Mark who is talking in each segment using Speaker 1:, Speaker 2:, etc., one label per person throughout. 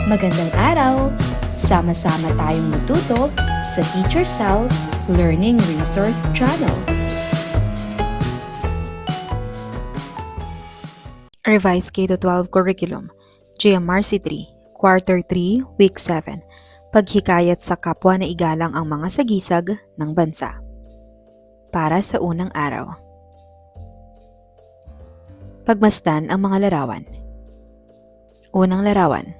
Speaker 1: Magandang araw! Sama-sama tayong matuto sa Teacher Sal Learning Resource Channel.
Speaker 2: Revised K-12 Curriculum, GMRC 3, Quarter 3, Week 7. Paghikayat sa kapwa na igalang ang mga sagisag ng bansa. Para sa unang araw. Pagmasdan ang mga larawan. Unang larawan.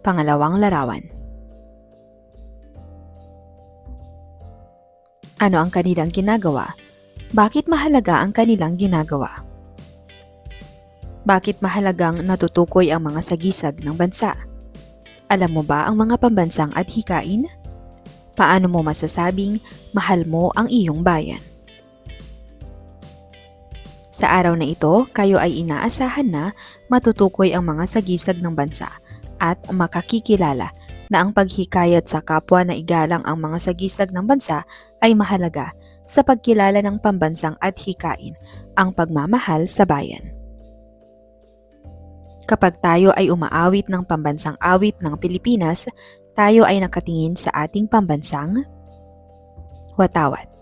Speaker 2: Pangalawang larawan. Ano ang kanilang ginagawa? Bakit mahalaga ang kanilang ginagawa? Bakit mahalagang natutukoy ang mga sagisag ng bansa? Alam mo ba ang mga pambansang adhikain? Paano mo masasabing mahal mo ang iyong bayan? Sa araw na ito, kayo ay inaasahan na matutukoy ang mga sagisag ng bansa at makakikilala na ang paghikayat sa kapwa na igalang ang mga sagisag ng bansa ay mahalaga sa pagkilala ng pambansang adhikain ang pagmamahal sa bayan. Kapag tayo ay umaawit ng pambansang awit ng Pilipinas, tayo ay nakatingin sa ating pambansang watawat.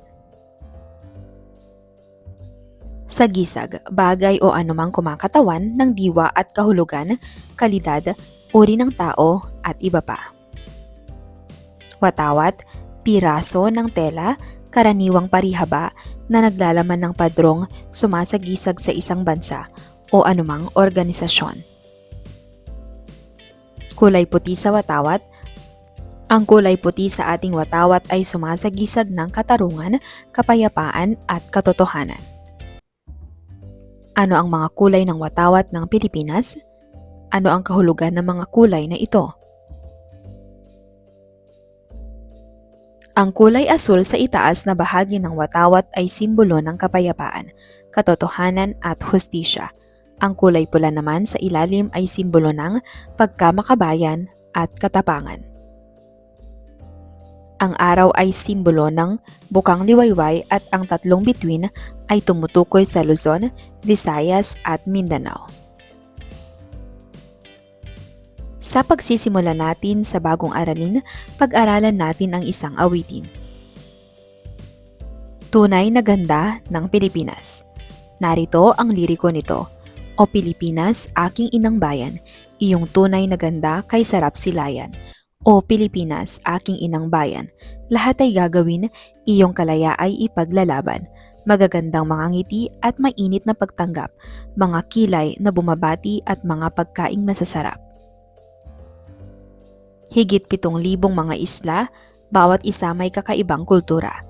Speaker 2: Sagisag, bagay o anumang kumakatawan ng diwa at kahulugan, kalidad, uri ng tao at iba pa. Watawat, piraso ng tela, karaniwang parihaba na naglalaman ng padrong sumasagisag sa isang bansa o anumang organisasyon. Kulay puti sa watawat. Ang kulay puti sa ating watawat ay sumasagisag ng katarungan, kapayapaan at katotohanan. Ano ang mga kulay ng watawat ng Pilipinas? Ano ang kahulugan ng mga kulay na ito? Ang kulay asul sa itaas na bahagi ng watawat ay simbolo ng kapayapaan, katotohanan at hustisya. Ang kulay pula naman sa ilalim ay simbolo ng pagkamakabayan at katapangan. Ang araw ay simbolo ng bukang liwayway at ang tatlong bituin ay tumutukoy sa Luzon, Visayas at Mindanao. Sa pagsisimula natin sa bagong aralin, pag-aralan natin ang isang awitin. Tunay na ganda ng Pilipinas. Narito ang liriko nito. O Pilipinas, aking inang bayan, iyong tunay na ganda kay sarap silayan. O Pilipinas, aking inang bayan, lahat ay gagawin, iyong kalaya ay ipaglalaban. Magagandang mga ngiti at mainit na pagtanggap, mga kilay na bumabati at mga pagkaing masasarap. Higit 7,000 mga isla, bawat isa may kakaibang kultura.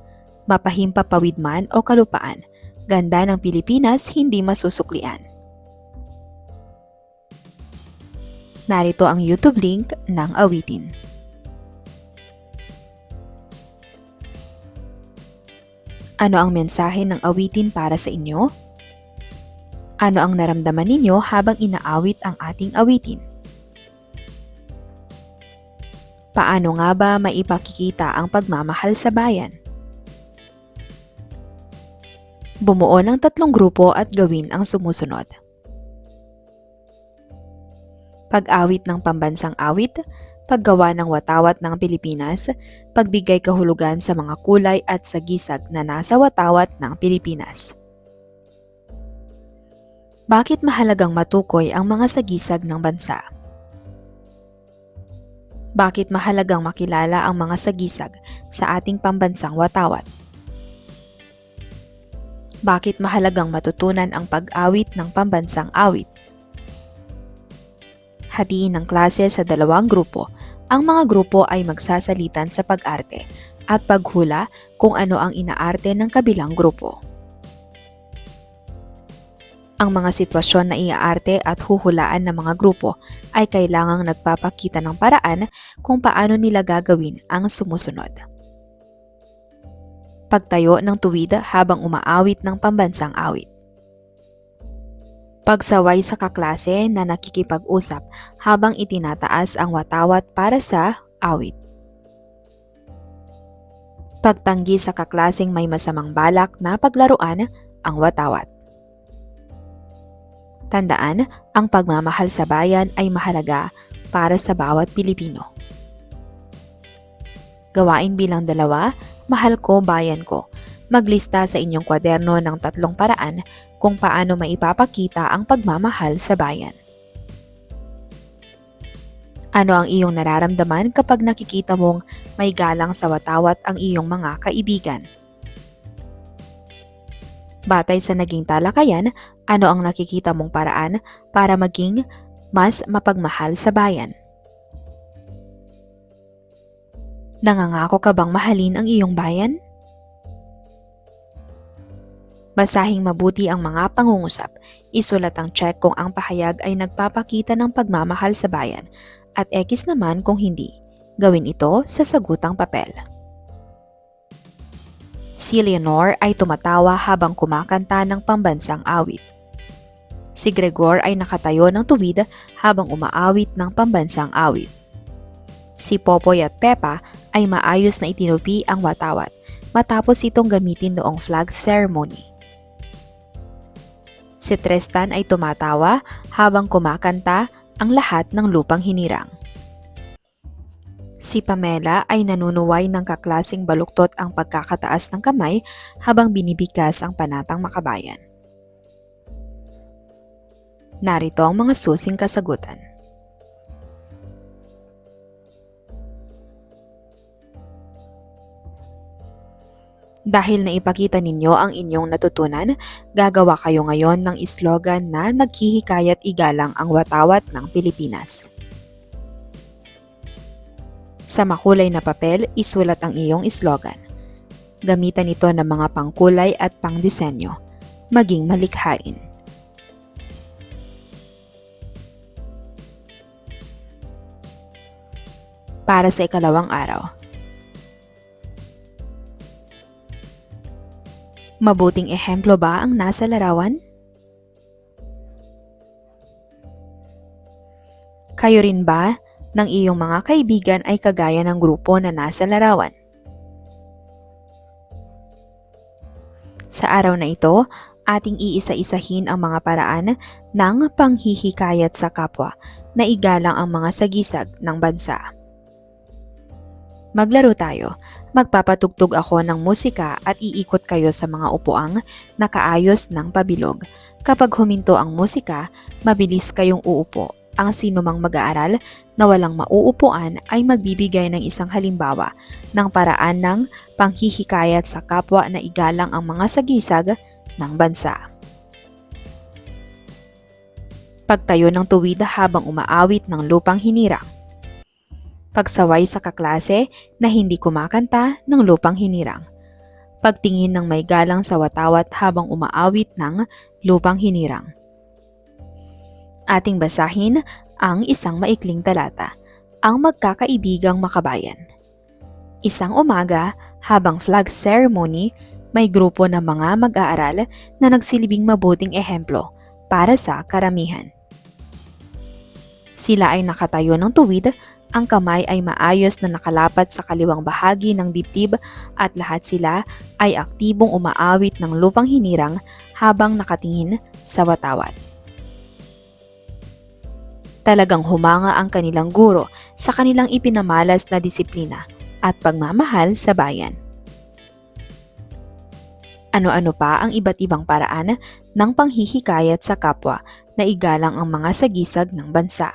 Speaker 2: Mapahimpapawid man o kalupaan, ganda ng Pilipinas hindi masusuklian. Narito ang YouTube link ng awitin. Ano ang mensahe ng awitin para sa inyo? Ano ang naramdaman ninyo habang inaawit ang ating awitin? Paano nga ba maipakikita ang pagmamahal sa bayan? Bumuo ng 3 grupo at gawin ang sumusunod. Pag-awit ng pambansang awit, paggawa ng watawat ng Pilipinas, pagbigay kahulugan sa mga kulay at sagisag na nasa watawat ng Pilipinas. Bakit mahalagang matukoy ang mga sagisag ng bansa? Bakit mahalagang makilala ang mga sagisag sa ating pambansang watawat? Bakit mahalagang matutunan ang pag-awit ng pambansang awit? Hatiin ng klase sa 2 grupo. Ang mga grupo ay magsasalitan sa pag-arte at paghula kung ano ang inaarte ng kabilang grupo. Ang mga sitwasyon na iaarte at huhulaan ng mga grupo ay kailangang nagpapakita ng paraan kung paano nila gagawin ang sumusunod. Pagtayo ng tuwid habang umaawit ng pambansang awit. Pagsaway sa kaklase na nakikipag-usap habang itinataas ang watawat para sa awit. Pagtanggi sa kaklaseng may masamang balak na paglaruan ang watawat. Tandaan, ang pagmamahal sa bayan ay mahalaga para sa bawat Pilipino. Gawain bilang 2, mahal ko bayan ko. Maglista sa inyong kwaderno ng 3 paraan kung paano maipapakita ang pagmamahal sa bayan. Ano ang iyong nararamdaman kapag nakikita mong may galang sa watawat ang iyong mga kaibigan? Batay sa naging talakayan, ano ang nakikita mong paraan para maging mas mapagmahal sa bayan? Nangangako ka bang mahalin ang iyong bayan? Basahing mabuti ang mga pangungusap. Isulat ang check kung ang pahayag ay nagpapakita ng pagmamahal sa bayan at X naman kung hindi. Gawin ito sa sagutang papel. Si Leonor ay tumatawa habang kumakanta ng pambansang awit. Si Gregor ay nakatayo ng tuwid habang umaawit ng pambansang awit. Si Popoy at Pepa ay maayos na itinupi ang watawat matapos itong gamitin noong flag ceremony. Si Tristan ay tumatawa habang kumakanta ang lahat ng lupang hinirang. Si Pamela ay nanunuway ng kaklaseng baluktot ang pagkakataas ng kamay habang binibigkas ang panatang makabayan. Narito ang mga susing kasagutan. Dahil naipakita ninyo ang inyong natutunan, gagawa kayo ngayon ng slogan na naghihikayat igalang ang watawat ng Pilipinas. Sa makulay na papel, isulat ang iyong slogan. Gamitan ito ng mga pangkulay at pangdisenyo. Maging malikhain. Para sa ikalawang araw. Mabuting ehemplo ba ang nasa larawan? Kayo rin ba ng iyong mga kaibigan ay kagaya ng grupo na nasa larawan? Sa araw na ito, ating iisa-isahin ang mga paraan ng panghihikayat sa kapwa na igalang ang mga sagisag ng bansa. Maglaro tayo. Magpapatugtog ako ng musika at iikot kayo sa mga upuang nakaayos ng pabilog. Kapag huminto ang musika, mabilis kayong uupo. Ang sinumang mag-aaral na walang mauupuan ay magbibigay ng isang halimbawa ng paraan ng panghihikayat sa kapwa na igalang ang mga sagisag ng bansa. Pagtayo ng tuwid habang umaawit ng lupang hinirang. Pagsaway sa kaklase na hindi kumakanta ng lupang hinirang. Pagtingin ng may galang sa watawat habang umaawit ng lupang hinirang. Ating basahin ang isang maikling talata, ang magkakaibigang makabayan. Isang umaga, habang flag ceremony, may grupo ng mga mag-aaral na nagsilbing mabuting ehemplo para sa karamihan. Sila ay nakatayo ng tuwid, ang kamay ay maayos na nakalapat sa kaliwang bahagi ng dibdib at lahat sila ay aktibong umaawit ng lupang hinirang habang nakatingin sa watawat. Talagang humanga ang kanilang guro sa kanilang ipinamalas na disiplina at pagmamahal sa bayan. Ano-ano pa ang iba't ibang paraan ng panghihikayat sa kapwa na igalang ang mga sagisag ng bansa?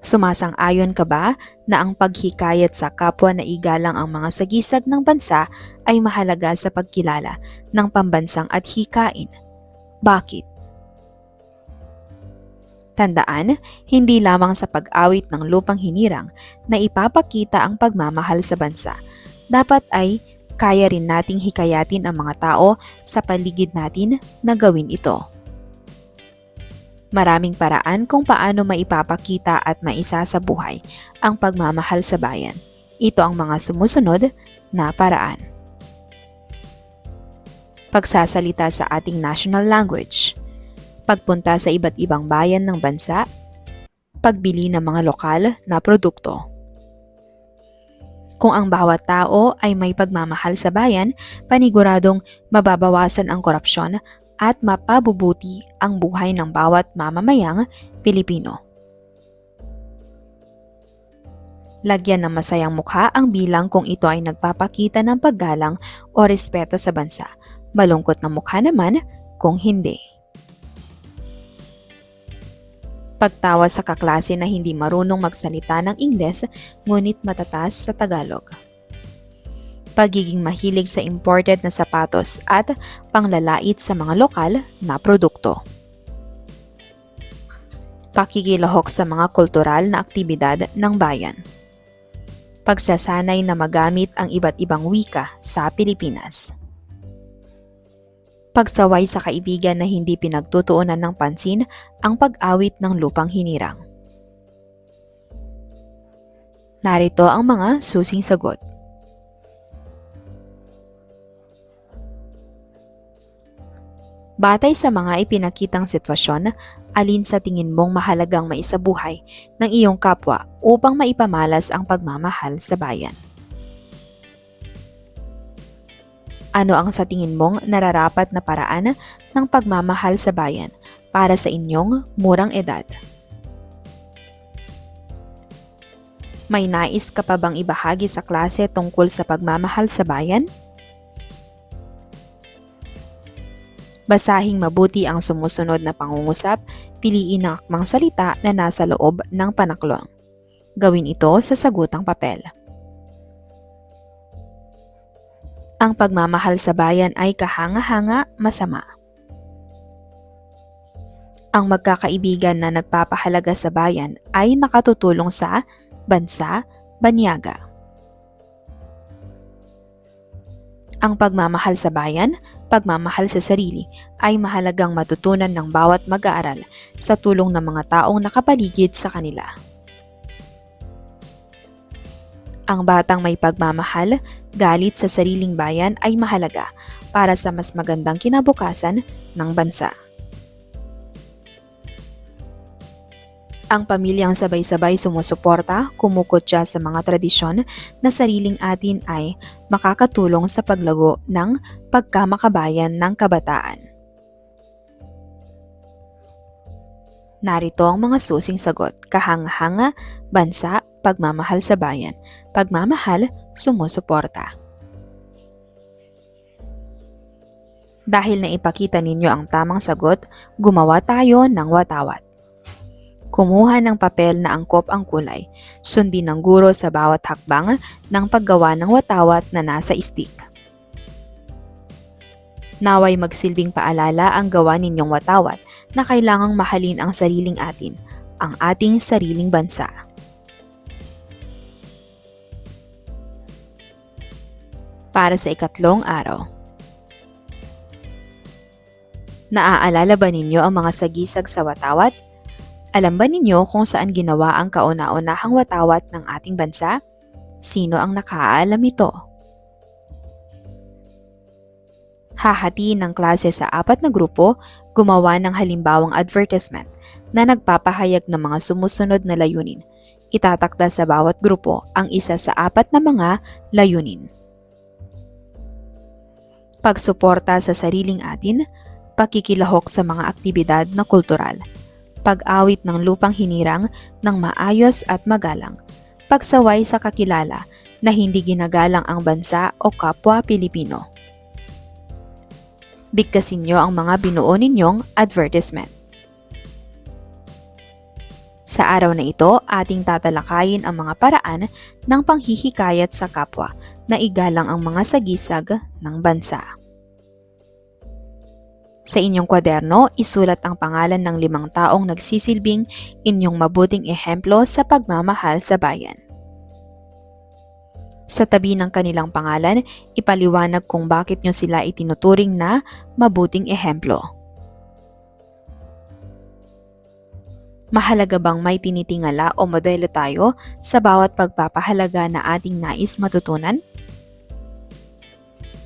Speaker 2: Sumasang-ayon ka ba na ang paghikayat sa kapwa na igalang ang mga sagisag ng bansa ay mahalaga sa pagkilala ng pambansang at hikain? Bakit? Tandaan, hindi lamang sa pag-awit ng lupang hinirang na ipapakita ang pagmamahal sa bansa. Dapat ay kaya rin nating hikayatin ang mga tao sa paligid natin na gawin ito. Maraming paraan kung paano maipapakita at maisasabuhay ang pagmamahal sa bayan. Ito ang mga sumusunod na paraan. Pagsasalita sa ating national language. Pagpunta sa iba't ibang bayan ng bansa. Pagbili ng mga lokal na produkto. Kung ang bawat tao ay may pagmamahal sa bayan, paniguradong mababawasan ang korupsyon at mapabubuti ang buhay ng bawat mamamayang Pilipino. Lagyan ng masayang mukha ang bilang kung ito ay nagpapakita ng paggalang o respeto sa bansa. Malungkot na mukha naman kung hindi. Pagtawa sa kaklase na hindi marunong magsalita ng Ingles ngunit matatas sa Tagalog. Pagiging mahilig sa imported na sapatos at panglalait sa mga lokal na produkto. Pakikilahok sa mga kultural na aktibidad ng bayan. Pagsasanay na magamit ang iba't ibang wika sa Pilipinas. Pagsaway sa kaibigan na hindi pinagtutuunan ng pansin ang pag-awit ng lupang hinirang. Narito ang mga susing sagot. Batay sa mga ipinakitang sitwasyon, alin sa tingin mong mahalagang maisabuhay ng iyong kapwa upang maipamalas ang pagmamahal sa bayan? Ano ang sa tingin mong nararapat na paraan ng pagmamahal sa bayan para sa inyong murang edad? May nais ka pa bang ibahagi sa klase tungkol sa pagmamahal sa bayan? Basahing mabuti ang sumusunod na pangungusap, piliin ang akmang salita na nasa loob ng panaklong. Gawin ito sa sagutang papel. Ang pagmamahal sa bayan ay kahanga-hanga masama. Ang magkakaibigan na nagpapahalaga sa bayan ay nakatutulong sa bansa, banyaga. Ang pagmamahal sa bayan, pagmamahal sa sarili ay mahalagang matutunan ng bawat mag-aaral sa tulong ng mga taong nakapaligid sa kanila. Ang batang may pagmamahal, galit sa sariling bayan ay mahalaga para sa mas magandang kinabukasan ng bansa. Ang pamilyang sabay-sabay sumusuporta, kumukutya sa mga tradisyon na sariling atin ay makakatulong sa paglago ng pagkamakabayan ng kabataan. Narito ang mga susing sagot. Kahanga-hanga, bansa, pagmamahal sa bayan. Pagmamahal, sumusuporta. Dahil na ipakita ninyo ang tamang sagot, gumawa tayo ng watawat. Kumuha ng papel na angkop ang kulay. Sundin ng guro sa bawat hakbang ng paggawa ng watawat na nasa stick. Naway magsilbing paalala ang gawa ninyong watawat na kailangang mahalin ang sariling atin, ang ating sariling bansa. Para sa ikatlong araw. Naaalala ba ninyo ang mga sagisag sa watawat? Alam ba ninyo kung saan ginawa ang kauna-unahang watawat ng ating bansa? Sino ang nakaalam nito? Hahatiin ng klase sa 4 na grupo, gumawa ng halimbawang advertisement na nagpapahayag ng mga sumusunod na layunin. Itatakda sa bawat grupo ang isa sa 4 na mga layunin. Pagsuporta sa sariling atin, pakikilahok sa mga aktibidad na kultural, pag-awit ng lupang hinirang ng maayos at magalang, pagsaway sa kakilala na hindi ginagalang ang bansa o kapwa Pilipino. Bigkasin nyo ang mga binuo ninyong advertisement. Sa araw na ito, ating tatalakayin ang mga paraan ng panghihikayat sa kapwa na igalang ang mga sagisag ng bansa. Sa inyong kwaderno, isulat ang pangalan ng 5 taong nagsisilbing inyong mabuting ehemplo sa pagmamahal sa bayan. Sa tabi ng kanilang pangalan, ipaliwanag kung bakit nyo sila itinuturing na mabuting ehemplo. Mahalaga bang may tinitingala o modelo tayo sa bawat pagpapahalaga na ating nais matutunan?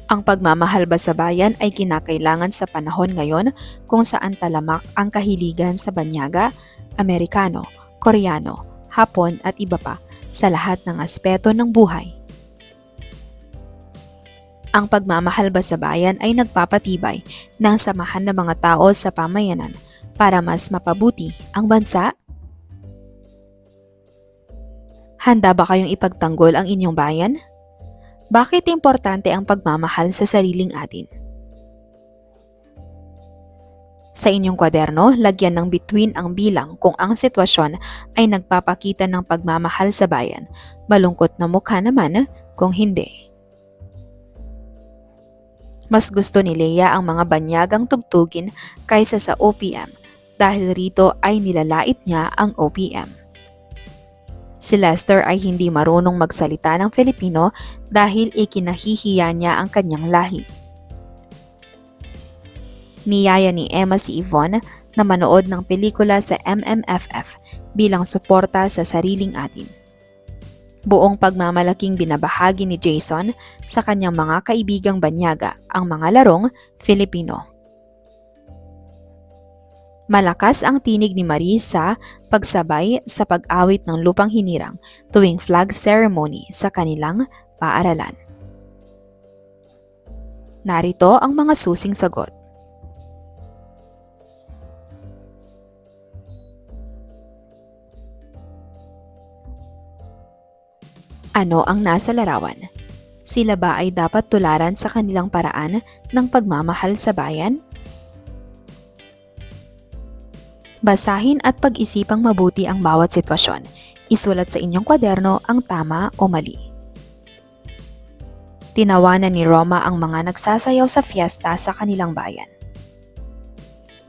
Speaker 2: Ang pagmamahal ba sa bayan ay kinakailangan sa panahon ngayon kung saan talamak ang kahiligan sa banyaga, Amerikano, Koreano, Hapon at iba pa sa lahat ng aspeto ng buhay. Ang pagmamahal ba sa bayan ay nagpapatibay ng samahan ng mga tao sa pamayanan para mas mapabuti ang bansa? Handa ba kayong ipagtanggol ang inyong bayan? Bakit importante ang pagmamahal sa sariling atin? Sa inyong kwaderno, lagyan ng bituin ang bilang kung ang sitwasyon ay nagpapakita ng pagmamahal sa bayan. Malungkot na mukha naman kung hindi. Mas gusto ni Leia ang mga banyagang tugtugin kaysa sa OPM dahil rito ay nilalait niya ang OPM. Si Lester ay hindi marunong magsalita ng Filipino dahil ikinahihiya niya ang kanyang lahi. Niyaya ni Emma si Yvonne na manood ng pelikula sa MMFF bilang suporta sa sariling atin. Buong pagmamalaking binabahagi ni Jason sa kanyang mga kaibigang banyaga ang mga larong Filipino. Malakas ang tinig ni Marie sa pagsabay sa pag-awit ng lupang hinirang tuwing flag ceremony sa kanilang paaralan. Narito ang mga susing sagot. Ano ang nasa larawan? Sila ba ay dapat tularan sa kanilang paraan ng pagmamahal sa bayan? Basahin at pag-isipang mabuti ang bawat sitwasyon. Isulat sa inyong kwaderno ang tama o mali. Tinawanan ni Roma ang mga nagsasayaw sa fiesta sa kanilang bayan.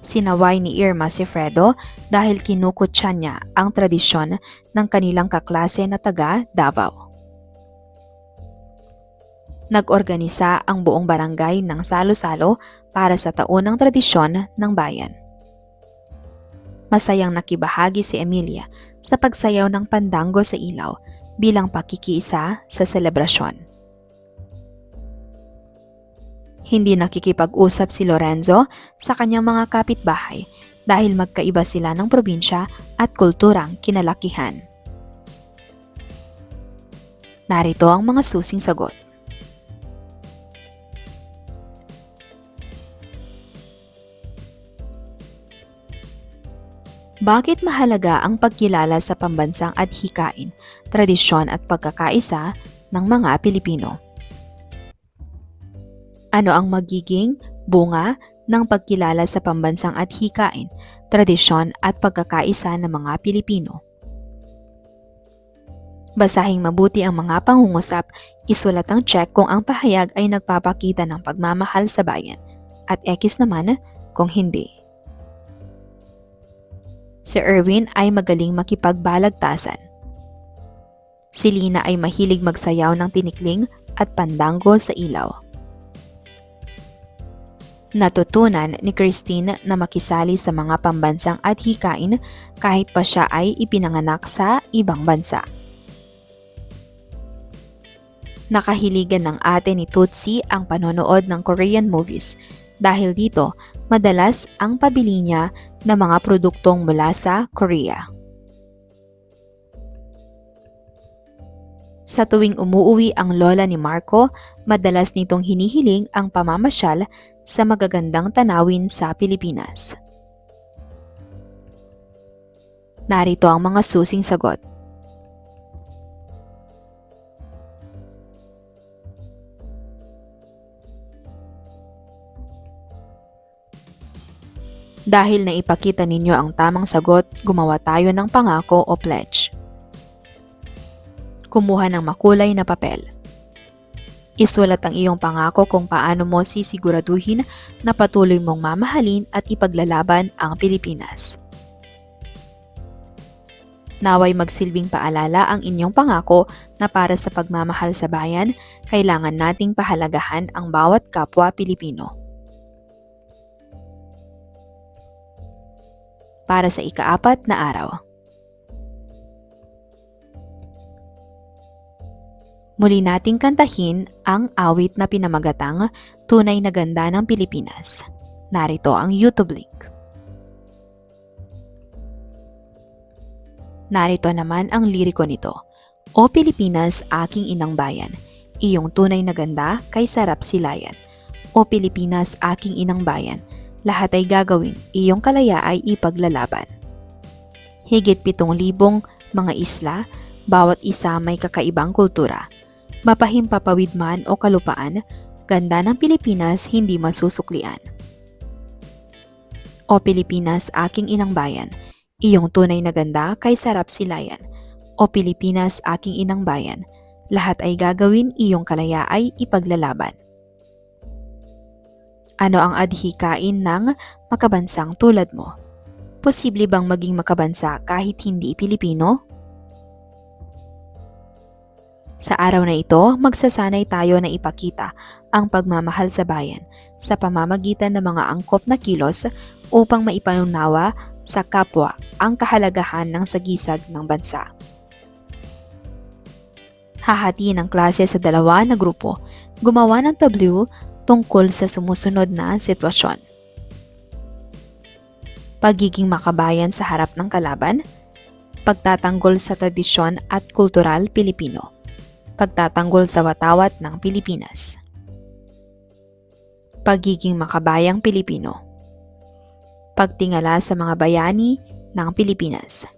Speaker 2: Sinaway ni Irma si Fredo dahil kinukutya niya ang tradisyon ng kanilang kaklase na taga Davao. Nag-organisa ang buong barangay ng salo-salo para sa taon ng tradisyon ng bayan. Masayang nakibahagi si Emilia sa pagsayaw ng pandango sa ilaw bilang pakikiisa sa selebrasyon. Hindi nakikipag-usap si Lorenzo sa kanyang mga kapitbahay dahil magkaiba sila ng probinsya at kulturang kinalakihan. Narito ang mga susing sagot. Bakit mahalaga ang pagkilala sa pambansang adhikain, tradisyon at pagkakaisa ng mga Pilipino? Ano ang magiging bunga ng pagkilala sa pambansang adhikain, tradisyon at pagkakaisa ng mga Pilipino? Basahing mabuti ang mga pangungusap, isulat ang check kung ang pahayag ay nagpapakita ng pagmamahal sa bayan at X naman kung hindi. Si Erwin ay magaling makipagbalagtasan. Si Lina ay mahilig magsayaw ng tinikling at pandango sa ilaw. Natutunan ni Christine na makisali sa mga pambansang adhikain kahit pa siya ay ipinanganak sa ibang bansa. Nakahiligan ng ate ni Tutsi ang panonood ng Korean movies dahil dito madalas ang pabili niya ng mga produktong mula sa Korea. Sa tuwing umuuwi ang lola ni Marco, madalas nitong hinihiling ang pamamasyal sa magagandang tanawin sa Pilipinas. Narito ang mga susing sagot. Dahil naipakita ninyo ang tamang sagot, gumawa tayo ng pangako o pledge. Kumuha ng makulay na papel. Isulat ang iyong pangako kung paano mo sisiguraduhin na patuloy mong mamahalin at ipaglalaban ang Pilipinas. Naway magsilbing paalala ang inyong pangako na para sa pagmamahal sa bayan, kailangan nating pahalagahan ang bawat kapwa Pilipino. Para sa ika-4 na araw. Muli nating kantahin ang awit na pinamagatang Tunay na Ganda ng Pilipinas. Narito ang YouTube link. Narito naman ang liriko nito. O Pilipinas, aking inang bayan, iyong tunay na ganda kay sarap silayan. O Pilipinas, aking inang bayan, lahat ay gagawin, iyong kalaya ay ipaglalaban. Higit 7,000 mga isla, bawat isa may kakaibang kultura. Mapahimpapawid man o kalupaan, ganda ng Pilipinas hindi masusuklian. O Pilipinas, aking inang bayan, iyong tunay na ganda kay sarap silayan. O Pilipinas, aking inang bayan, lahat ay gagawin, iyong kalaya ay ipaglalaban. Ano ang adhikain ng makabansang tulad mo? Posible bang maging makabansa kahit hindi Pilipino? Sa araw na ito, magsasanay tayo na ipakita ang pagmamahal sa bayan sa pamamagitan ng mga angkop na kilos upang maipaunawa sa kapwa ang kahalagahan ng sagisag ng bansa. Hahatiin ang klase sa 2 na grupo, gumawa ng tableau tungkol sa sumusunod na sitwasyon. Pagiging makabayan sa harap ng kalaban, pagtatanggol sa tradisyon at kultural Pilipino, pagtatanggol sa watawat ng Pilipinas. Pagiging makabayang Pilipino, pagtingala sa mga bayani ng Pilipinas.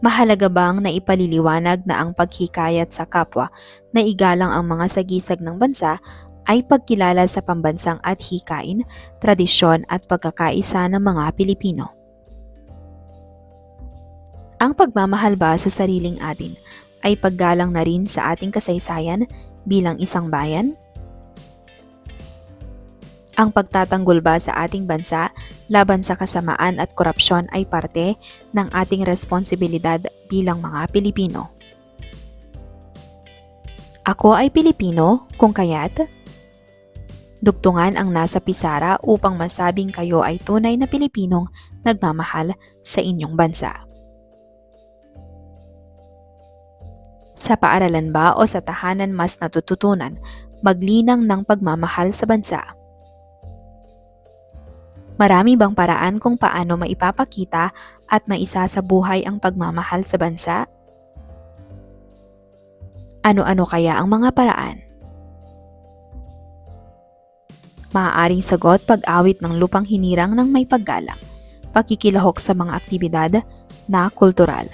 Speaker 2: Mahalaga bang naipaliliwanag na ang paghikayat sa kapwa na igalang ang mga sagisag ng bansa ay pagkilala sa pambansang at hikain, tradisyon at pagkakaisa ng mga Pilipino? Ang pagmamahal ba sa sariling atin ay paggalang na rin sa ating kasaysayan bilang isang bayan? Ang pagtatanggol ba sa ating bansa laban sa kasamaan at korupsyon ay parte ng ating responsibilidad bilang mga Pilipino? Ako ay Pilipino, kung kaya't dugtungan ang nasa pisara upang masabing kayo ay tunay na Pilipinong nagmamahal sa inyong bansa. Sa paaralan ba o sa tahanan mas natututunan maglinang ng pagmamahal sa bansa? Marami bang paraan kung paano maipapakita at maisasabuhay ang pagmamahal sa bansa? Ano-ano kaya ang mga paraan? Maaaring sagot pag-awit ng lupang hinirang ng may paggalang, pakikilahok sa mga aktibidad na kultural,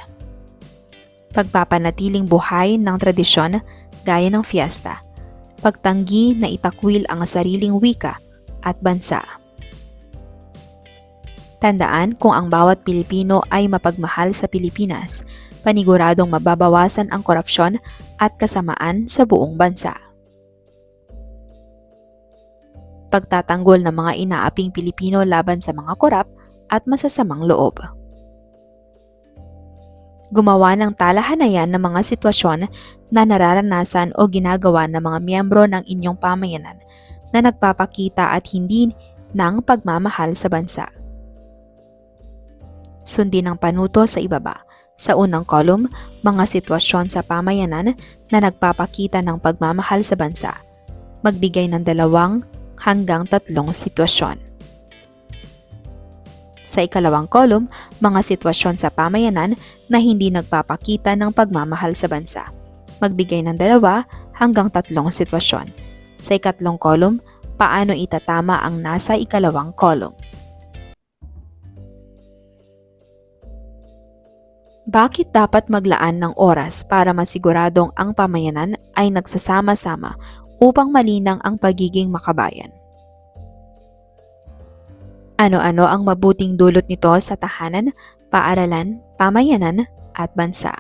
Speaker 2: pagpapanatiling buhay ng tradisyon gaya ng fiesta, pagtanggi na itakwil ang sariling wika at bansa. Tandaan, kung ang bawat Pilipino ay mapagmahal sa Pilipinas, paniguradong mababawasan ang korupsyon at kasamaan sa buong bansa. Pagtatanggol ng mga inaaping Pilipino laban sa mga korap at masasamang loob. Gumawa ng talahanayan ng mga sitwasyon na nararanasan o ginagawa ng mga miyembro ng inyong pamayanan na nagpapakita at hindi ng pagmamahal sa bansa. Sundin ang panuto sa ibaba. Sa unang kolum, mga sitwasyon sa pamayanan na nagpapakita ng pagmamahal sa bansa. Magbigay ng 2 hanggang 3 sitwasyon. Sa ikalawang kolum, mga sitwasyon sa pamayanan na hindi nagpapakita ng pagmamahal sa bansa. Magbigay ng 2 hanggang 3 sitwasyon. Sa ikatlong kolum, paano itatama ang nasa ikalawang kolum. Bakit dapat maglaan ng oras para masiguradong ang pamayanan ay nagsasama-sama upang malinang ang pagiging makabayan? Ano-ano ang mabuting dulot nito sa tahanan, paaralan, pamayanan, at bansa?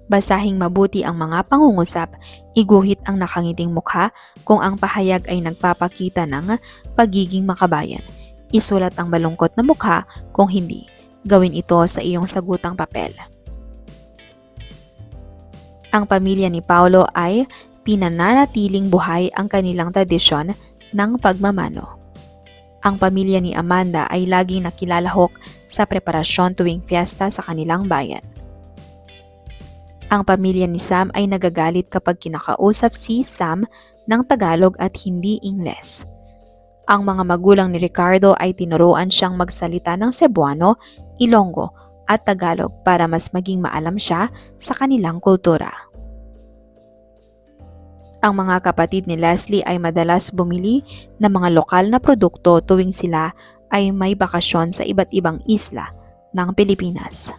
Speaker 2: Basahing mabuti ang mga pangungusap, iguhit ang nakangiting mukha kung ang pahayag ay nagpapakita ng pagiging makabayan. Isulat ang malungkot na mukha kung hindi. Gawin ito sa iyong sagutang papel. Ang pamilya ni Paulo ay pinananatiling buhay ang kanilang tradisyon ng pagmamano. Ang pamilya ni Amanda ay laging nakilalahok sa preparasyon tuwing fiesta sa kanilang bayan. Ang pamilya ni Sam ay nagagalit kapag kinakausap si Sam ng Tagalog at hindi Ingles. Ang mga magulang ni Ricardo ay tinuruan siyang magsalita ng Cebuano, Ilonggo at Tagalog para mas maging maalam siya sa kanilang kultura. Ang mga kapatid ni Leslie ay madalas bumili ng mga lokal na produkto tuwing sila ay may bakasyon sa iba't ibang isla ng Pilipinas.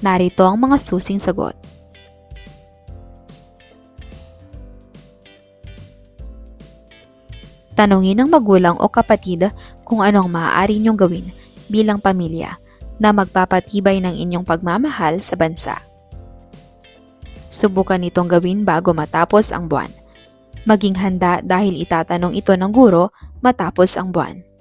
Speaker 2: Narito ang mga susing sagot. Tanungin ng magulang o kapatid kung ano ang maaari niyong gawin bilang pamilya na magpapatibay ng inyong pagmamahal sa bansa. Subukan itong gawin bago matapos ang buwan. Maging handa dahil itatanong ito ng guro matapos ang buwan.